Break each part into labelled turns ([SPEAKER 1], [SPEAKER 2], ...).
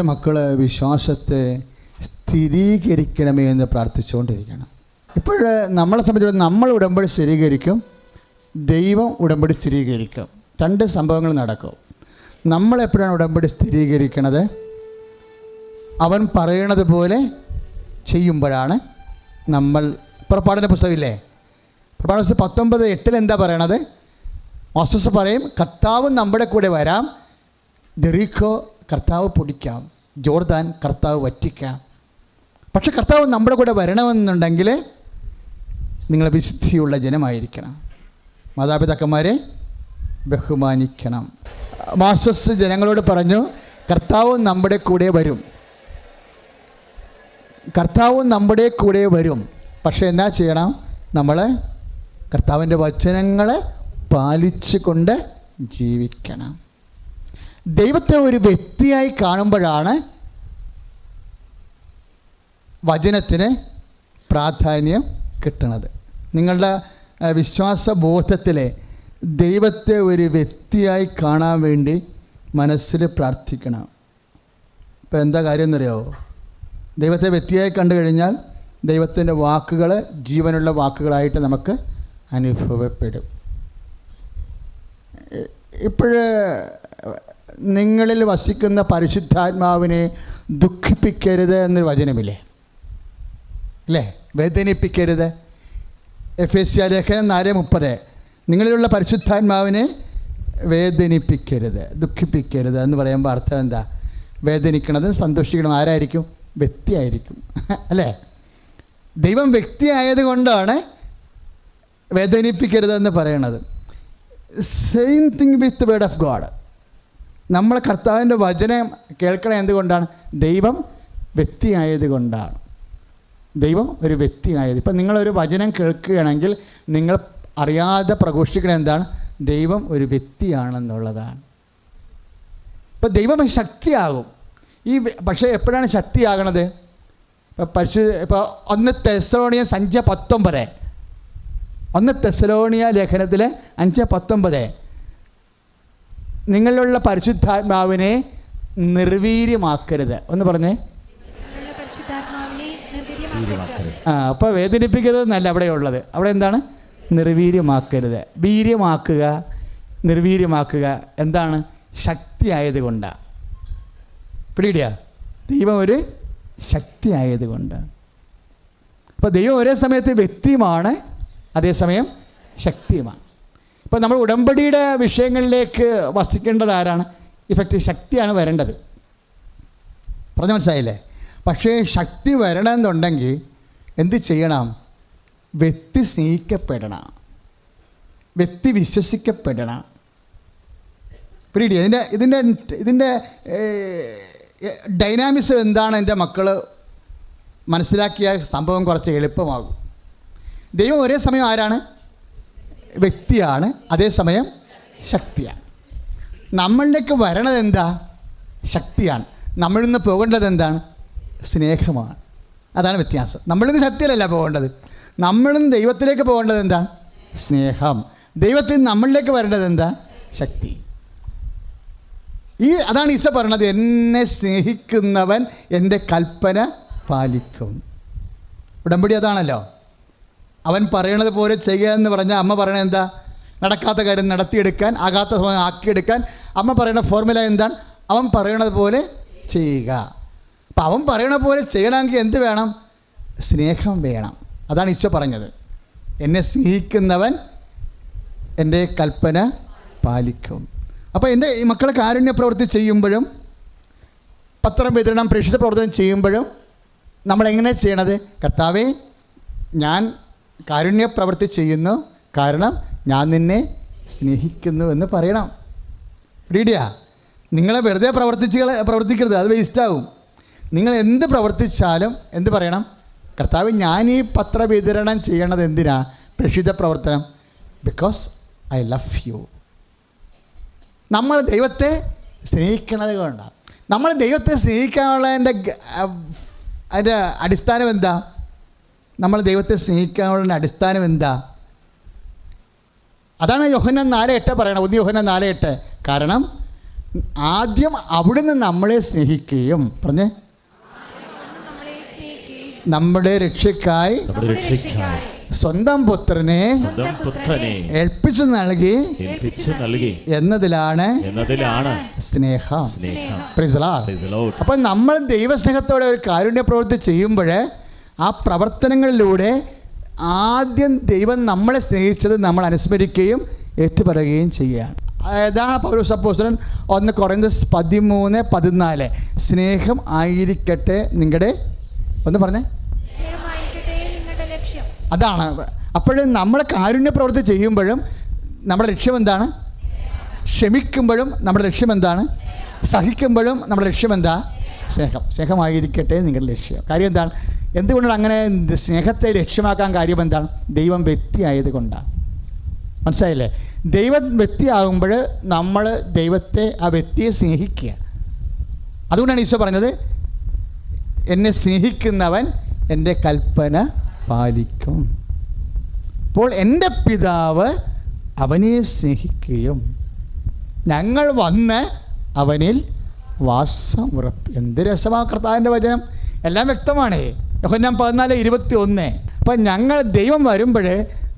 [SPEAKER 1] മക്കള് വിശ്വാസത്തെ സ്ഥിരീകരിക്കണമേ എന്ന് പ്രാർത്ഥിച്ചുകൊണ്ടിരിക്കണം. ഇപ്പോഴ് നമ്മളെ സംബന്ധിച്ചിടത്തോളം നമ്മൾ ഉടമ്പടി സ്ഥിരീകരിക്കും, ദൈവം ഉടമ്പടി സ്ഥിരീകരിക്കും. രണ്ട് സംഭവങ്ങൾ നടക്കും. നമ്മളെപ്പോഴാണ് ഉടമ്പടി സ്ഥിരീകരിക്കണത്? അവൻ പറയണത് പോലെ ചെയ്യുമ്പോഴാണ്. നമ്മൾ പുറപ്പാടിൻ്റെ പുസ്തകമില്ലേ, പുറപ്പാട് പുസ്തകം 19:8 എന്താ പറയണത്? മോസസ് പറയും, കർത്താവ് നമ്മുടെ കൂടെ വരാം, ജെറിക്കോ കർത്താവ് പൊടിക്കാം, ജോർദാൻ കർത്താവ് വറ്റിക്കാം. പക്ഷെ കർത്താവ് നമ്മുടെ കൂടെ വരണമെന്നുണ്ടെങ്കിൽ നിങ്ങൾ വിശുദ്ധിയുള്ള ജനമായിരിക്കണം, മാതാപിതാക്കന്മാരെ ബഹുമാനിക്കണം. മോസസ് ജനങ്ങളോട് പറഞ്ഞു, കർത്താവ് നമ്മുടെ കൂടെ വരും, കർത്താവ് നമ്മുടെ കൂടെ വരും. പക്ഷെ എന്നാ ചെയ്യണം? നമ്മൾ കർത്താവിൻ്റെ വചനങ്ങളെ പാലിച്ചു കൊണ്ട് ജീവിക്കണം. ദൈവത്തെ ഒരു വ്യക്തിയായി കാണുമ്പോഴാണ് വചനത്തിന് പ്രാധാന്യം കിട്ടുന്നത്. നിങ്ങളുടെ വിശ്വാസബോധത്തിലെ ദൈവത്തെ ഒരു വ്യക്തിയായി കാണാൻ വേണ്ടി മനസ്സിൽ പ്രാർത്ഥിക്കണം. ഇപ്പോൾ എന്താ കാര്യം എന്നറിയാമോ? ദൈവത്തെ വ്യക്തിയായി കണ്ടു കഴിഞ്ഞാൽ ദൈവത്തിൻ്റെ വാക്കുകൾ ജീവനുള്ള വാക്കുകളായിട്ട് നമുക്ക് അനുഭവപ്പെടും. ഇപ്പോഴ് നിങ്ങളിൽ വസിക്കുന്ന പരിശുദ്ധാത്മാവിനെ ദുഃഖിപ്പിക്കരുത് എന്നൊരു വചനമില്ലേ, അല്ലേ? വേദനിപ്പിക്കരുത്. എഫേസ്യ ലേഖനം 4:30 നിങ്ങളിലുള്ള പരിശുദ്ധാത്മാവിനെ വേദനിപ്പിക്കരുത്, ദുഃഖിപ്പിക്കരുത് എന്ന് പറയുമ്പോൾ അർത്ഥം എന്താ? വേദനിക്കണത് സന്തോഷിക്കണം ആരായിരിക്കും? വ്യക്തിയായിരിക്കും, അല്ലേ? ദൈവം വ്യക്തിയായതുകൊണ്ടാണ് വേദനിപ്പിക്കരുതെന്ന് പറയണത്. Same thing with word of God. നമ്മൾ കർത്താവിൻ്റെ വചനം കേൾക്കണം. എന്തുകൊണ്ടാണ്? ദൈവം വ്യക്തിയായതുകൊണ്ടാണ്. ദൈവം ഒരു വ്യക്തിയായത്. ഇപ്പം നിങ്ങളൊരു വചനം കേൾക്കുകയാണെങ്കിൽ നിങ്ങൾ അറിയാതെ പ്രഘോഷിക്കണം എന്താണ്? ദൈവം ഒരു വ്യക്തിയാണെന്നുള്ളതാണ്. ഇപ്പം ദൈവം ശക്തിയാകും. പക്ഷേ എപ്പോഴാണ് ശക്തിയാകണത്? ഇപ്പോൾ 1 തെസ്സലോണിയ 5:19 1 തെസ്സലോണിയ ലേഖനത്തിലെ 5:19 നിങ്ങളിലുള്ള പരിശുദ്ധാത്മാവിനെ നിർവീര്യമാക്കരുത്. ഒന്ന് പറഞ്ഞേ. അപ്പോൾ വേദനിപ്പിക്കരുത് എന്നല്ല അവിടെ ഉള്ളത്. അവിടെ എന്താണ്? നിർവീര്യമാക്കരുത്. വീര്യമാക്കുക, നിർവീര്യമാക്കുക എന്താണ്? ശക്തിയായതുകൊണ്ടാണ്. പിടിയിടുക. ദൈവം ഒരു ശക്തിയായതുകൊണ്ടാണ്. അപ്പോൾ ദൈവം ഒരേ സമയത്ത് വ്യക്തിയുമാണ്, അതേസമയം ശക്തിയുമാണ്. ഇപ്പോൾ നമ്മൾ ഉടമ്പടിയുടെ വിഷയങ്ങളിലേക്ക് വസിക്കേണ്ടത് ആരാണ്? ഇഫക്റ്റ് ശക്തിയാണ് വരേണ്ടത്. പറഞ്ഞ മനസ്സിലായില്ലേ? പക്ഷേ ശക്തി വരണമെന്നുണ്ടെങ്കിൽ എന്ത് ചെയ്യണം? വ്യക്തി സ്നേഹിക്കപ്പെടണം, വ്യക്തി വിശ്വസിക്കപ്പെടണം. പിടി ഇതിൻ്റെ ഡൈനാമിക്സ് എന്താണ് എൻ്റെ മക്കൾ മനസ്സിലാക്കിയ സംഭവം കുറച്ച് എളുപ്പമാകും. ദൈവം ഒരേ സമയം ആരാണ്? വ്യക്തിയാണ്, അതേസമയം ശക്തിയാണ്. നമ്മളിലേക്ക് വരണത് എന്താ? ശക്തിയാണ്. നമ്മളിൽ നിന്ന് പോകേണ്ടത് എന്താണ്? സ്നേഹമാണ്. അതാണ് വ്യത്യാസം. നമ്മളിൽ നിന്ന് ശക്തിയല്ല പോകേണ്ടത്. നമ്മളിൽ നിന്ന് ദൈവത്തിലേക്ക് പോകേണ്ടത് എന്താണ്? സ്നേഹം. ദൈവത്തിൽ നിന്ന് നമ്മളിലേക്ക് വരേണ്ടത് എന്താ? ശക്തി. അതാണ് ഈശോ പറയണത്, എന്നെ സ്നേഹിക്കുന്നവൻ എൻ്റെ കൽപ്പന പാലിക്കും. ഉടമ്പടി അതാണല്ലോ. അവൻ പറയണത് പോലെ ചെയ്യുക എന്ന് പറഞ്ഞാൽ അമ്മ പറയണത് എന്താ? നടക്കാത്ത കാര്യം നടത്തിയെടുക്കാൻ, ആകാത്ത സമയം ആക്കിയെടുക്കാൻ. അമ്മ പറയുന്ന ഫോർമുല എന്താണ്? അവൻ പറയണത് പോലെ ചെയ്യുക. അപ്പം അവൻ പറയണ പോലെ ചെയ്യണമെങ്കിൽ എന്ത് വേണം? സ്നേഹം വേണം. അതാണ് ഈശോ പറഞ്ഞത്, എന്നെ സ്നേഹിക്കുന്നവൻ എൻ്റെ കൽപ്പന പാലിക്കും. അപ്പോൾ എൻ്റെ ഈ മക്കളെ കാരുണ്യ പ്രവൃത്തി ചെയ്യുമ്പോഴും പത്രം വിതരണം, പ്രേക്ഷിത പ്രവർത്തനം ചെയ്യുമ്പോഴും നമ്മളെങ്ങനെ ചെയ്യണത്? കർത്താവേ, ഞാൻ കാരുണ്യ പ്രവൃത്തി ചെയ്യുന്നു, കാരണം ഞാൻ നിന്നെ സ്നേഹിക്കുന്നു എന്ന് പറയണം. റീഡിയാ, നിങ്ങളെ വെറുതെ പ്രവർത്തിക്കരുത്, അത് വേസ്റ്റാകും. നിങ്ങൾ എന്ത് പ്രവർത്തിച്ചാലും എന്ത് പറയണം? കർത്താവ്, ഞാൻ ഈ പത്ര വിതരണം ചെയ്യണത് എന്തിനാ? പ്രേക്ഷിത പ്രവർത്തനം, ബിക്കോസ് ഐ ലവ് യു. നമ്മൾ ദൈവത്തെ സ്നേഹിക്കണത് കൊണ്ടാണ്. നമ്മൾ ദൈവത്തെ സ്നേഹിക്കാനുള്ള അതിൻ്റെ അടിസ്ഥാനം എന്താ? നമ്മൾ ദൈവത്തെ സ്നേഹിക്കാനുള്ള അടിസ്ഥാനം എന്താ? അതാണ് യോഹന്നാൻ 4:8 പറയണം. 1 യോഹന്നാൻ 4:8. കാരണം ആദ്യം അവിടുന്ന് നമ്മളെ സ്നേഹിക്കുകയും പറഞ്ഞേ നമ്മുടെ രക്ഷയ്ക്കായി സ്വന്തം പുത്രനെ ഏൽപ്പിച്ചു നൽകി എന്നതിലാണ് സ്നേഹം. അപ്പൊ നമ്മൾ ദൈവസ്നേഹത്തോടെ ഒരു കാരുണ്യ പ്രവൃത്തി ചെയ്യുമ്പോൾ ആ പ്രവർത്തനങ്ങളിലൂടെ ആദ്യം ദൈവം നമ്മളെ സ്നേഹിച്ചത് നമ്മൾ അനുസ്മരിക്കുകയും ഏറ്റുപറയുകയും ചെയ്യുകയാണ്. അതാണ് പൗലോസ് അപ്പോസ്തലൻ 1 കൊറിന്തോസ് 13:14 സ്നേഹം ആയിരിക്കട്ടെ നിങ്ങളുടെ ഒന്ന് പറഞ്ഞേ. അതാണ്. അപ്പോഴും നമ്മൾ കാരുണ്യ പ്രവൃത്തി ചെയ്യുമ്പോഴും നമ്മുടെ ലക്ഷ്യം എന്താണ്? ക്ഷമിക്കുമ്പോഴും നമ്മുടെ ലക്ഷ്യം എന്താണ്? സഹിക്കുമ്പോഴും നമ്മുടെ ലക്ഷ്യം എന്താ? സ്നേഹമായിരിക്കട്ടെ നിങ്ങളുടെ ലക്ഷ്യം. കാര്യം എന്താണ്? എന്തുകൊണ്ടാണ് അങ്ങനെ സ്നേഹത്തെ ലക്ഷ്യമാക്കാൻ കാര്യം എന്താണ്? ദൈവം വ്യക്തിയായത് കൊണ്ടാണ്. മനസ്സിലായില്ലേ? ദൈവം വ്യക്തിയാകുമ്പോൾ നമ്മൾ ദൈവത്തെ, ആ വ്യക്തിയെ സ്നേഹിക്കുക. അതുകൊണ്ടാണ് ഈശോ പറഞ്ഞത്, എന്നെ സ്നേഹിക്കുന്നവൻ എൻ്റെ കൽപ്പന പാലിക്കും. അപ്പോൾ എൻ്റെ പിതാവ് അവനെ സ്നേഹിക്കുകയും ഞങ്ങൾ വന്ന് അവനിൽ വാസം ഉറപ്പ്. എന്ത് രസമാണ് കർത്താവിൻ്റെ വചനം! എല്ലാം വ്യക്തമാണ്. യോഹന്നാൻ 14:21. അപ്പം ഞങ്ങൾ ദൈവം വരുമ്പോൾ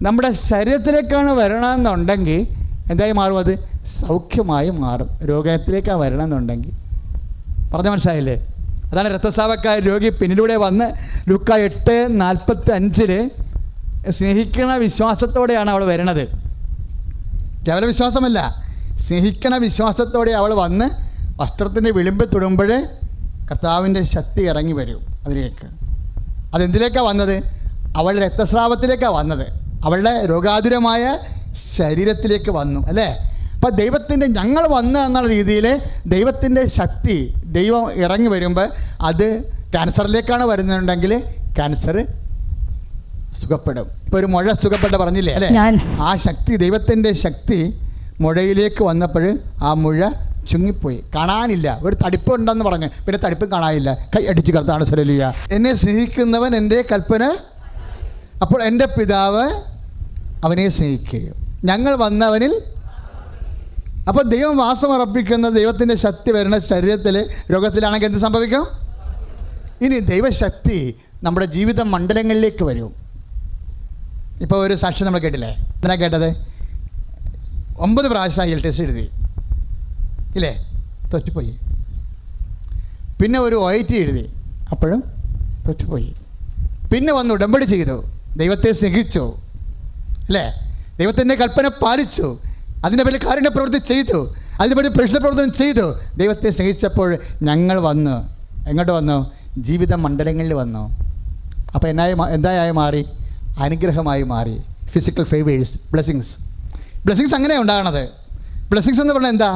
[SPEAKER 1] നമ്മുടെ ശരീരത്തിലേക്കാണ് വരണമെന്നുണ്ടെങ്കിൽ എന്തായി മാറും? അത് സൗഖ്യമായി മാറും. രോഗത്തിലേക്കാണ് വരണമെന്നുണ്ടെങ്കിൽ. പറഞ്ഞ മനസ്സിലായില്ലേ? അതാണ് രക്തസ്രാവക്കായ രോഗി പിന്നിലൂടെ വന്ന് ലൂക്കാ 8:45 സ്നേഹിക്കണ വിശ്വാസത്തോടെയാണ് അവൾ വരണത്. കേവല വിശ്വാസമല്ല, സ്നേഹിക്കണ വിശ്വാസത്തോടെ അവൾ വന്ന് വസ്ത്രത്തിൻ്റെ വിളിമ്പ് തൊടുമ്പോൾ കർത്താവിൻ്റെ ശക്തി ഇറങ്ങി വരും അതിലേക്ക്. അതെന്തിലേക്കാണ് വന്നത്? അവളുടെ രക്തസ്രാവത്തിലേക്കാണ് വന്നത്. അവളുടെ രോഗാതുരമായ ശരീരത്തിലേക്ക് വന്നു, അല്ലേ? അപ്പം ദൈവത്തിൻ്റെ ഞങ്ങൾ വന്ന് എന്നുള്ള രീതിയിൽ ദൈവത്തിൻ്റെ ശക്തി ദൈവം ഇറങ്ങി വരുമ്പോൾ അത് ക്യാൻസറിലേക്കാണ് വരുന്നുണ്ടെങ്കിൽ ക്യാൻസർ സുഖപ്പെടും. ഇപ്പോൾ ഒരു മുഴ സുഖപ്പെട്ട പറഞ്ഞില്ലേ, അല്ലേ? ആ ശക്തി, ദൈവത്തിൻ്റെ ശക്തി മുഴയിലേക്ക് വന്നപ്പോൾ ആ മുഴ ചുങ്ങിപ്പോയി, കാണാനില്ല. ഒരു തടിപ്പ് ഉണ്ടെന്ന് പറഞ്ഞു, പിന്നെ തടിപ്പ് കാണാനില്ല. കൈ അടിച്ച് കർത്താവ് ഹല്ലേലൂയ. എന്നെ സ്നേഹിക്കുന്നവൻ എൻ്റെ കൽപ്പന, അപ്പോൾ എൻ്റെ പിതാവ് അവനെ സ്നേഹിക്കുകയും ഞങ്ങൾ വന്നവനിൽ. അപ്പോൾ ദൈവം വാസമർപ്പിക്കുന്ന ദൈവത്തിൻ്റെ ശക്തി വരുന്ന ശരീരത്തിൽ രോഗത്തിലാണെങ്കിൽ എന്ത് സംഭവിക്കും? ഇനി ദൈവശക്തി നമ്മുടെ ജീവിത മണ്ഡലങ്ങളിലേക്ക് വരും. ഇപ്പോൾ ഒരു സാക്ഷ്യം നമ്മൾ കേട്ടില്ലേ? എന്തിനാ കേട്ടത്? 9 പ്രാവശ്യം IELTS എഴുതി, ഇല്ലേ? തോറ്റുപോയി. പിന്നെ ഒരു OIT എഴുതി, അപ്പോഴും തോറ്റുപോയി. പിന്നെ വന്ന് ഉടമ്പടി ചെയ്തു, ദൈവത്തെ സ്നേഹിച്ചു, അല്ലേ? ദൈവത്തിൻ്റെ കൽപ്പന പാലിച്ചു, അതിൻ്റെ പേരിൽ കാരുണ്യ പ്രവൃത്തി ചെയ്തു, അതിൻ്റെ പേരിൽ പ്രശ്ന പ്രവർത്തനം ചെയ്തു. ദൈവത്തെ സ്നേഹിച്ചപ്പോൾ ഞങ്ങൾ വന്നു. എങ്ങോട്ട് വന്നു? ജീവിത മണ്ഡലങ്ങളിൽ വന്നു. അപ്പോൾ എന്തായി മാറി? അനുഗ്രഹമായി മാറി. Physical favours, blessings. ബ്ലെസ്സിങ്സ് അങ്ങനെയാണ് ഉണ്ടാകണത്. ബ്ലെസ്സിങ്സ് എന്ന് പറഞ്ഞാൽ എന്താ?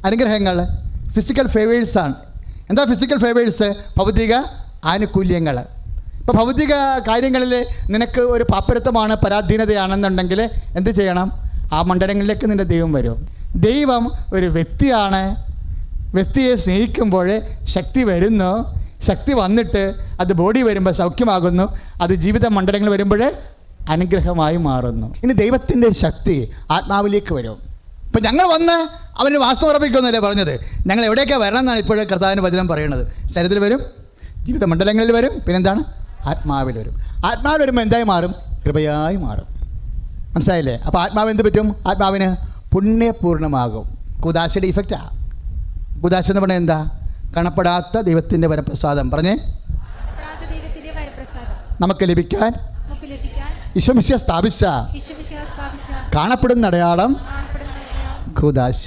[SPEAKER 1] അനുഗ്രഹങ്ങൾ. ഫിസിക്കൽ ഫേവേഴ്സാണ്. എന്താ ഫിസിക്കൽ ഫേവേഴ്സ്? ഭൗതിക ആനുകൂല്യങ്ങൾ. ഇപ്പോൾ ഭൗതിക കാര്യങ്ങളിൽ നിനക്ക് ഒരു പാപ്പരത്വമാണ്, പരാധീനതയാണെന്നുണ്ടെങ്കിൽ എന്ത് ചെയ്യണം? ആ മണ്ഡലങ്ങളിലേക്ക് നിൻ്റെ ദൈവം വരും. ദൈവം ഒരു വ്യക്തിയാണ്. വ്യക്തിയെ സ്നേഹിക്കുമ്പോൾ ശക്തി വരുന്നു. ശക്തി വന്നിട്ട് അത് ബോഡി വരുമ്പോൾ സൗഖ്യമാകുന്നു. അത് ജീവിത മണ്ഡലങ്ങൾ വരുമ്പോൾ അനുഗ്രഹമായി മാറുന്നു. ഇനി ദൈവത്തിൻ്റെ ശക്തി ആത്മാവിലേക്ക് വരും. ഇപ്പം ഞങ്ങൾ വന്ന് അവന് വാസ്തു ഉറപ്പിക്കുമെന്നല്ലേ പറഞ്ഞത്? ഞങ്ങൾ എവിടേക്കാണ് വരണം എന്നാണ് ഇപ്പോഴും കർത്താവിൻ്റെ വചനം പറയുന്നത്. ശരീരത്തിൽ വരും, ജീവിത മണ്ഡലങ്ങളിൽ വരും, പിന്നെന്താണ്? ആത്മാവിൽ വരും. ആത്മാവിൽ വരുമ്പോൾ എന്തായി മാറും? കൃപയായി മാറും. മനസ്സിലായില്ലേ? അപ്പോൾ ആത്മാവ് എന്ത് പറ്റും? ആത്മാവിന് പുണ്യപൂർണ്ണമാകും. കുദാശയുടെ ഇഫക്റ്റാണ്. കുദാശ എന്ന് പറഞ്ഞാൽ എന്താ? കാണപ്പെടാത്ത ദൈവത്തിൻ്റെ വരപ്രസാദം. പറഞ്ഞേ, നമുക്ക് ലഭിക്കാൻ ഈശോ മിശിഹ സ്ഥാപിച്ച കാണപ്പെടുന്ന അടയാളം കുദാശ.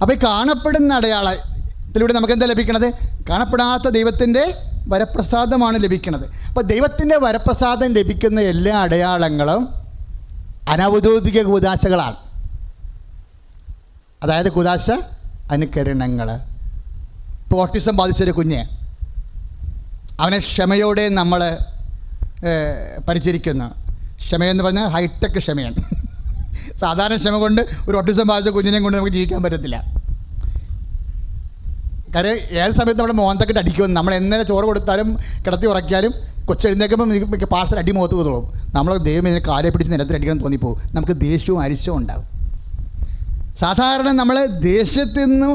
[SPEAKER 1] അപ്പോൾ ഈ കാണപ്പെടുന്ന അടയാളത്തിലൂടെ നമുക്ക് എന്താ ലഭിക്കണത്? കാണപ്പെടാത്ത ദൈവത്തിൻ്റെ വരപ്രസാദമാണ് ലഭിക്കുന്നത്. അപ്പോൾ ദൈവത്തിൻ്റെ വരപ്രസാദം ലഭിക്കുന്ന എല്ലാ അടയാളങ്ങളും അനൗദ്യോഗിക കുദാശകളാണ്. അതായത് കുദാശ അനുകരണങ്ങൾ. ഇപ്പോൾ ഓട്ടിസം ബാധിച്ചൊരു കുഞ്ഞ്, അവനെ ക്ഷമയോടെ നമ്മൾ പരിചരിക്കുന്നു. ക്ഷമയെന്ന് പറഞ്ഞാൽ ഹൈടെക് ക്ഷമയാണ്. സാധാരണ ക്ഷമ കൊണ്ട് ഒരു ഓട്ടിസം ബാധിച്ച കുഞ്ഞിനെയും കൊണ്ട് നമുക്ക് ജീവിക്കാൻ പറ്റത്തില്ല. കാര്യം ഏത് സമയത്ത് നമ്മുടെ മോന്തക്കിട്ട് അടിക്കുമെന്ന്. നമ്മൾ എങ്ങനെ ചോറ് കൊടുത്താലും കിടത്തി ഉറക്കിയാലും കൊച്ചെഴുന്നേക്കുമ്പോൾ പാർസൽ അടി മുഖത്ത് തോന്നും. നമ്മൾ ദൈവം ഇതിനെ കാലെ പിടിച്ച് നിലത്തിൽ അടിക്കണം തോന്നിപ്പോവും. നമുക്ക് ദേഷ്യവും അരിശവും ഉണ്ടാകും. സാധാരണ നമ്മൾ ദേഷ്യത്തിൽ നിന്നും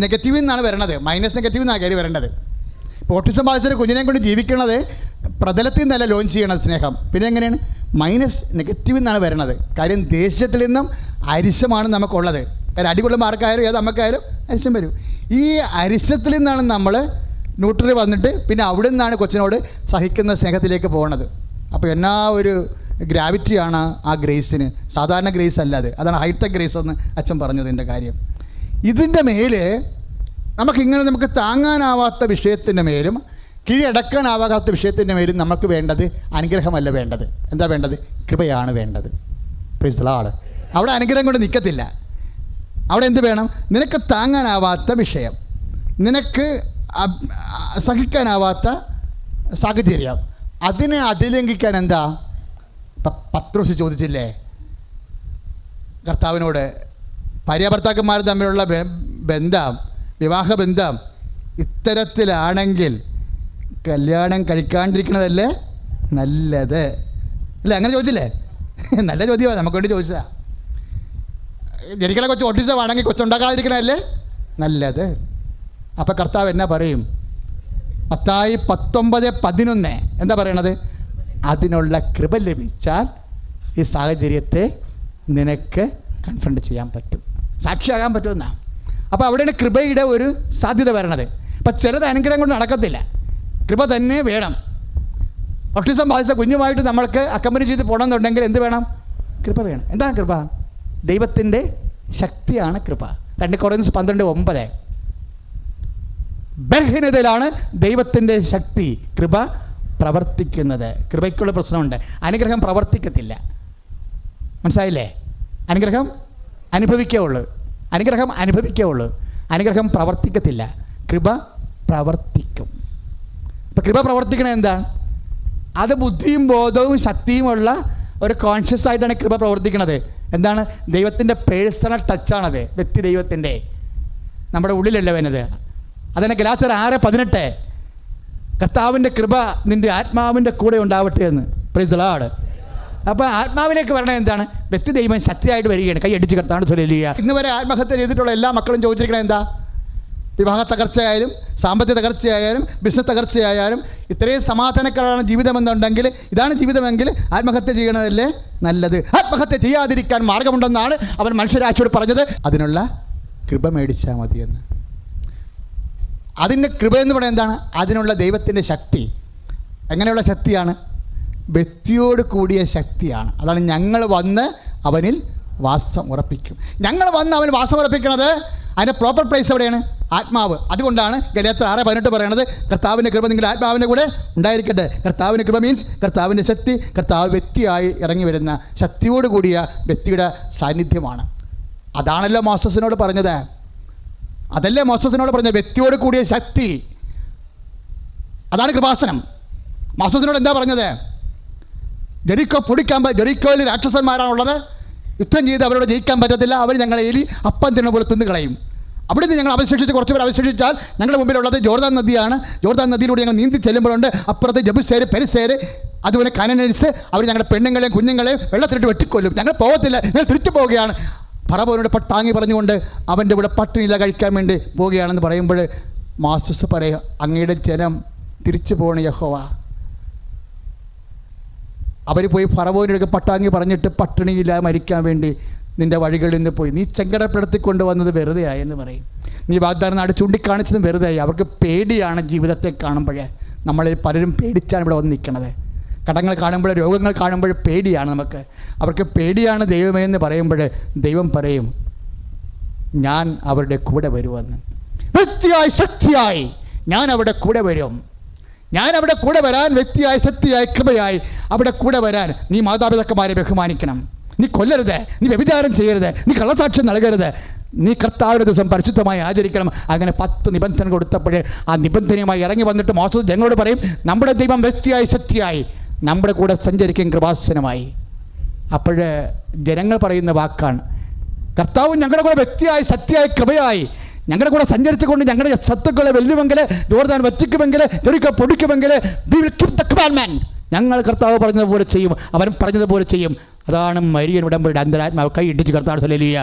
[SPEAKER 1] നെഗറ്റീവിൽ നിന്നാണ് വരണത്, മൈനസ് നെഗറ്റീവിൽ നിന്നാണ് കയറി വരേണ്ടത്. ഇപ്പോൾ ഓട്ടിസം ബാധിച്ചൊരു കുഞ്ഞിനെ കൊണ്ട് ജീവിക്കുന്നത് പ്രതലത്തിൽ നിന്നല്ല ലോഞ്ച് ചെയ്യണത് സ്നേഹം. പിന്നെ എങ്ങനെയാണ്? മൈനസ് നെഗറ്റീവിൽ നിന്നാണ് വരണത്. കാര്യം ദേഷ്യത്തിൽ നിന്നും അരിശമാണ് നമുക്കുള്ളത്. കാര്യം അടികൊള്ളുമ്പോൾ ആർക്കായാലും ഏത് അമ്മക്കായാലും അരിശം വരും. ഈ അരിശത്തിൽ നിന്നാണ് നമ്മൾ ന്യൂട്രൽ വന്നിട്ട് പിന്നെ അവിടെ നിന്നാണ് കൊച്ചിനോട് സഹിക്കുന്ന സ്നേഹത്തിലേക്ക് പോകുന്നത്. അപ്പോൾ എന്നാ ഒരു ഗ്രാവിറ്റിയാണ് ആ ഗ്രേസിന്. സാധാരണ ഗ്രേസ് അല്ല അത്. അതാണ് ഹൈടെക് ഗ്രേസ് എന്ന് അച്ഛൻ പറഞ്ഞതിൻ്റെ കാര്യം. ഇതിൻ്റെ മേല് നമുക്ക് താങ്ങാനാവാത്ത വിഷയത്തിൻ്റെ മേലും കീഴടക്കാനാവാത്ത വിഷയത്തിൻ്റെ മേലും നമുക്ക് വേണ്ടത് അനുഗ്രഹമല്ല വേണ്ടത്. എന്താ വേണ്ടത്? കൃപയാണ് വേണ്ടത്. Praise the Lord. അവിടെ അനുഗ്രഹം കൊണ്ട് നിൽക്കത്തില്ല. അവിടെ എന്ത് വേണം? നിനക്ക് താങ്ങാനാവാത്ത വിഷയം, നിനക്ക് സഹിക്കാനാവാത്ത സാഹചര്യം, അതിനെ അതിലംഘിക്കാൻ എന്താ? പത്രോസ് ചോദിച്ചില്ലേ കർത്താവിനോട്, ഭാര്യാഭർത്താക്കന്മാർ തമ്മിലുള്ള ബന്ധം, വിവാഹബന്ധം ഇത്തരത്തിലാണെങ്കിൽ കല്യാണം കഴിക്കാണ്ടിരിക്കണതല്ലേ നല്ലത്? അല്ലേ? അങ്ങനെ ചോദിച്ചില്ലേ? നല്ല ചോദ്യമാണ്, നമുക്ക് വേണ്ടി ചോദിച്ചതാ. ജനിക്കണ കൊച്ചു ഓട്ടിസമാണെങ്കിൽ കൊച്ചുണ്ടാക്കാതിരിക്കണതല്ലേ നല്ലത്? അപ്പം കർത്താവ് എന്നാ പറയും? മത്തായി 19:11 എന്താ പറയണത്? അതിനുള്ള കൃപ ലഭിച്ചാൽ ഈ സാഹചര്യത്തെ നിനക്ക് കൺഫ്രണ്ട് ചെയ്യാൻ പറ്റും, സാക്ഷിയാകാൻ പറ്റുമെന്നാണ്. അപ്പോൾ അവിടെയാണ് കൃപയുടെ ഒരു സാധ്യത വരണത്. അപ്പം ചിലത് അനുഗ്രഹം കൊണ്ട് നടക്കത്തില്ല, കൃപ തന്നെ വേണം. ഓട്ടിസം ബാധിച്ച കുഞ്ഞുമായിട്ട് നമ്മൾക്ക് അക്കമ്പനി ചെയ്ത് പോകണമെന്നുണ്ടെങ്കിൽ എന്ത് വേണം? കൃപ വേണം. എന്താണ് കൃപ? ദൈവത്തിൻ്റെ ശക്തിയാണ് കൃപ. 2 കൊറിന്ത്യർ 12:9 ബലഹീനതയിലാണ് ദൈവത്തിൻ്റെ ശക്തി, കൃപ പ്രവർത്തിക്കുന്നത്. കൃപയ്ക്കുള്ള പ്രശ്നമുണ്ട്, അനുഗ്രഹം പ്രവർത്തിക്കത്തില്ല. മനസ്സിലായില്ലേ? അനുഗ്രഹം അനുഭവിക്കുകയുള്ളൂ, അനുഗ്രഹം പ്രവർത്തിക്കത്തില്ല, കൃപ പ്രവർത്തിക്കും. ഇപ്പം കൃപ പ്രവർത്തിക്കണത് എന്താണ്? അത് ബുദ്ധിയും ബോധവും ശക്തിയുമുള്ള ഒരു കോൺഷ്യസ് ആയിട്ടാണ് കൃപ പ്രവർത്തിക്കുന്നത്. എന്താണ്? ദൈവത്തിൻ്റെ പേഴ്സണൽ ടച്ചാണത്, വ്യക്തി ദൈവത്തിൻ്റെ നമ്മുടെ ഉള്ളിലല്ല വരുന്നത്. അതന്നെ ഗലാത്യർ 6:18 കർത്താവിൻ്റെ കൃപ നിൻ്റെ ആത്മാവിൻ്റെ കൂടെ ഉണ്ടാവട്ടെ എന്ന്. Praise the Lord. അപ്പോൾ ആത്മാവിലേക്ക് വരണത് എന്താണ്? വ്യക്തി ദൈവം ശക്തിയായിട്ട് വരികയാണ്. കൈ അടിച്ച് കർത്താവിന് ചൊല്ലുക. ഇന്ന് വരെ ആത്മഹത്യ ചെയ്തിട്ടുള്ള എല്ലാ മക്കളും ചോദിച്ചിരിക്കണത് എന്താ? വിവാഹ തകർച്ചയായാലും സാമ്പത്തിക തകർച്ചയായാലും ബിസിനസ് തകർച്ചയായാലും ഇത്രയും സമാധാനക്കാരാണ് ജീവിതമെന്നുണ്ടെങ്കിൽ, ഇതാണ് ജീവിതമെങ്കിൽ ആത്മഹത്യ ചെയ്യണതല്ലേ നല്ലത്? ആത്മഹത്യ ചെയ്യാതിരിക്കാൻ മാർഗമുണ്ടെന്നാണ് അവൻ മനുഷ്യരാശിയോട് പറഞ്ഞത്. അതിനുള്ള കൃപ മേടിച്ചാൽ മതിയെന്ന്. അതിൻ്റെ കൃപ എന്ന് പറയുന്നത് എന്താണ്? അതിനുള്ള ദൈവത്തിൻ്റെ ശക്തി. എങ്ങനെയുള്ള ശക്തിയാണ്? വ്യക്തിയോട് കൂടിയ ശക്തിയാണ്. അതാണ് ഞങ്ങൾ വന്ന് അവനിൽ വാസം ഉറപ്പിക്കും. ഞങ്ങൾ വന്ന് അവൻ വാസം ഉറപ്പിക്കണത് അതിൻ്റെ പ്രോപ്പർ പ്ലേസ് എവിടെയാണ്? ആത്മാവ്. അതുകൊണ്ടാണ് ഗലാത്യർ 6:18 പറയണത് കർത്താവിൻ്റെ കൃപ നിങ്ങളുടെ ആത്മാവിൻ്റെ കൂടെ ഉണ്ടായിരിക്കട്ടെ. കർത്താവിൻ്റെ കൃപ മീൻസ് കർത്താവിൻ്റെ ശക്തി, കർത്താവ് വ്യക്തിയായി ഇറങ്ങി വരുന്ന ശക്തിയോട് കൂടിയ വ്യക്തിയുടെ സാന്നിധ്യമാണ്. അതാണല്ലോ മോസസിനോട് പറഞ്ഞത്. അതല്ലേ മോസസിനോട് പറഞ്ഞത്? വ്യക്തിയോട് കൂടിയ ശക്തി, അതാണ് കൃപാസനം. മോസസിനോട് എന്താ പറഞ്ഞത്? ജെറിക്കോയിൽ രാക്ഷസന്മാരാണുള്ളത്, യുദ്ധം ചെയ്ത് അവരോട് ജയിക്കാൻ പറ്റത്തില്ല, അവർ ഞങ്ങളെ എലി അപ്പം തിന്ന പോലെ തിന്നു കളയും. അവിടെ നിന്ന് ഞങ്ങൾ അവശേഷിച്ച് കുറച്ച് പേർ അവശേഷിച്ചാൽ ഞങ്ങളുടെ മുമ്പിലുള്ളത് ജോർദാൻ നദിയാണ്. ജോർദാൻ നദിയിലൂടെ ഞങ്ങൾ നീന്തി ചെല്ലുമ്പോഴുണ്ട് അപ്പുറത്ത് ജബുസേര്, പെരിസേര്, അതുപോലെ കനനൻസ്, അവർ ഞങ്ങളുടെ പെണ്ണുങ്ങളെയും കുഞ്ഞുങ്ങളെയും വെള്ളത്തിലിട്ട് വെട്ടിക്കൊല്ലും. ഞങ്ങൾ പോകത്തില്ല, ഞങ്ങൾ തിരിച്ചു പോവുകയാണ്. ഫറവോനോട് പട്ടാങ്ങി പറഞ്ഞുകൊണ്ട് അവൻ്റെ കൂടെ പട്ടിണിയില കഴിക്കാൻ വേണ്ടി പോവുകയാണെന്ന് പറയുമ്പോൾ മോസസ് പറയും, അങ്ങയുടെ ജനം തിരിച്ചു പോകണം യഹോവ. അവർ പോയി ഫറവോനോട് പട്ടാങ്ങി പറഞ്ഞിട്ട് പട്ടിണിയില്ല മരിക്കാൻ വേണ്ടി നിൻ്റെ വഴികളിൽ നിന്ന് പോയി. നീ ചെങ്കടപ്പെടുത്തിക്കൊണ്ട് വന്നത് വെറുതെ ആയെന്ന് പറയും. നീ വാഗ്ദാനം നാട് ചൂണ്ടിക്കാണിച്ചതും വെറുതെ ആയി. അവർക്ക് പേടിയാണ് ജീവിതത്തെ കാണുമ്പോഴേ. നമ്മളിൽ പലരും പേടിച്ചാണ് ഇവിടെ വന്ന് നിൽക്കണത്. കടങ്ങൾ കാണുമ്പോൾ, രോഗങ്ങൾ കാണുമ്പോൾ പേടിയാണ് നമുക്ക്. അവർക്ക് പേടിയാണ് ദൈവമേ എന്ന് പറയുമ്പോൾ ദൈവം പറയും, ഞാൻ അവരുടെ കൂടെ വരുമെന്ന്. വ്യക്തിയായി ശക്തിയായി ഞാൻ അവിടെ കൂടെ വരും. ഞാൻ അവിടെ കൂടെ വരാൻ, വ്യക്തിയായി ശക്തിയായി കൃപയായി അവിടെ കൂടെ വരാൻ നീ മാതാപിതാക്കന്മാരെ ബഹുമാനിക്കണം. നീ കൊല്ലരുത്, നീ വ്യഭിചാരം ചെയ്യരുത്, നീ കള്ളസാക്ഷ്യം നൽകരുത്, നീ കർത്താവിൻ്റെ ദിവസം പരിശുദ്ധമായി ആചരിക്കണം. അങ്ങനെ 10 നിബന്ധന കൊടുത്തപ്പോഴേ ആ നിബന്ധനയുമായി ഇറങ്ങി വന്നിട്ട് മോശം ഞങ്ങളോട് പറയും, നമ്മുടെ ദൈവം വ്യക്തിയായി ശക്തിയായി നമ്മുടെ കൂടെ സഞ്ചരിക്കും കൃപാസനമായി. അപ്പോൾ ജനങ്ങൾ പറയുന്ന വാക്കാണ്, കർത്താവ് ഞങ്ങളുടെ കൂടെ വ്യക്തിയായി ശക്തിയായി കൃപയായി ഞങ്ങളുടെ കൂടെ സഞ്ചരിച്ചുകൊണ്ട് ഞങ്ങളുടെ ശത്രുക്കളെ വെല്ലുമെങ്കിൽ, ജോർദാൻ വറ്റിക്കുമെങ്കിൽ, ജെറിക്കോ പൊടിക്കുമെങ്കിൽ, ഞങ്ങൾ കർത്താവ് പറഞ്ഞതുപോലെ ചെയ്യും, അവൻ പറഞ്ഞതുപോലെ ചെയ്യും. അതാണ് മരിയൻ ഉടമ്പടിയുടെ അന്തരാത്മാവ്. കൈ ഇടിച്ച് കർത്താവ് ഹല്ലേലൂയ.